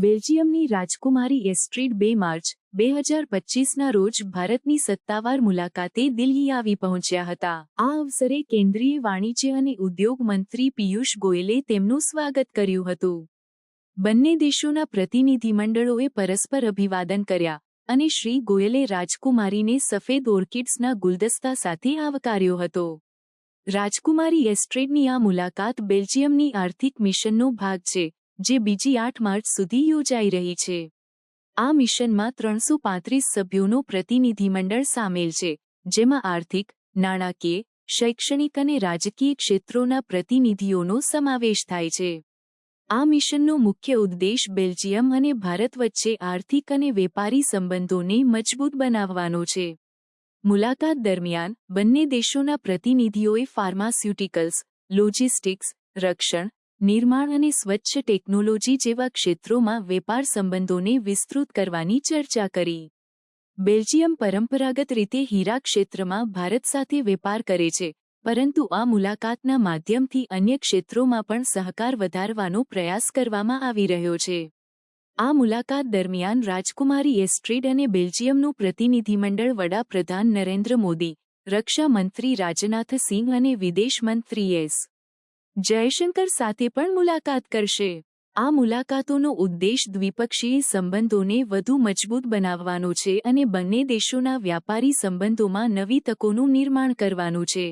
બેલ્જિયમની રાજકુમારી Astrid 2 March 2025ના રોજ ભારતની સત્તાવાર મુલાકાતે દિલ્હી આવી પહોંચ્યા હતા. આ અવસરે કેન્દ્રીય વાણિજ્ય અને ઉદ્યોગ મંત્રી પિયુષ ગોયલે તેમનું સ્વાગત કર્યું હતું. બંને દેશોના પ્રતિનિધિમંડળોએ પરસ્પર અભિવાદન કર્યા અને શ્રી ગોયલે રાજકુમારીને સફેદ ઓર્કિડ્સના ગુલદસ્તા સાથે આવકાર્યો હતો. રાજકુમારી એસ્ટ્રીડની આ મુલાકાત બેલ્જિયમની આર્થિક મિશનનો ભાગ છે, જે બીજી 8 માર્ચ સુધી યોજાઈ રહી છે. આ મિશનમાં 335 સભ્યોનો પ્રતિનિધિમંડળ સામેલ છે, જેમાં આર્થિક, નાણાકીય, શૈક્ષણિક અને રાજકીય ક્ષેત્રોના પ્રતિનિધિઓનો સમાવેશ થાય છે. આ મિશનનો મુખ્ય ઉદ્દેશ બેલ્જિયમ અને ભારત વચ્ચે આર્થિક અને વેપારી સંબંધોને મજબૂત બનાવવાનો છે. મુલાકાત દરમિયાન બંને દેશોના પ્રતિનિધિઓએ ફાર્માસ્યુટિકલ્સ, લોજિસ્ટિક્સ, રક્ષણ, નિર્માણ અને સ્વચ્છ ટેકનોલોજી જેવા ક્ષેત્રોમાં વેપાર સંબંધોને વિસ્તૃત કરવાની ચર્ચા કરી. બેલ્જિયમ પરંપરાગત રીતે હીરા ક્ષેત્રમાં ભારત સાથે વેપાર કરે છે, પરંતુ આ મુલાકાતના માધ્યમથી અન્ય ક્ષેત્રોમાં પણ સહકાર વધારવાનો પ્રયાસ કરવામાં આવી રહ્યો છે. આ મુલાકાત દરમિયાન રાજકુમારી એસ્ટ્રીડ અને બેલ્જિયમનું પ્રતિનિધિમંડળ વડાપ્રધાન નરેન્દ્ર મોદી, રક્ષા મંત્રી રાજનાથ સિંહ અને વિદેશ મંત્રી એસ. જયશંકર સાથે પણ મુલાકાત કરશે. આ મુલાકાતોનો ઉદ્દેશ દ્વિપક્ષીય સંબંધોને વધુ મજબૂત બનાવવાનો છે અને બંને દેશોના વ્યાપારી સંબંધોમાં નવી તકોનું નિર્માણ કરવાનું છે.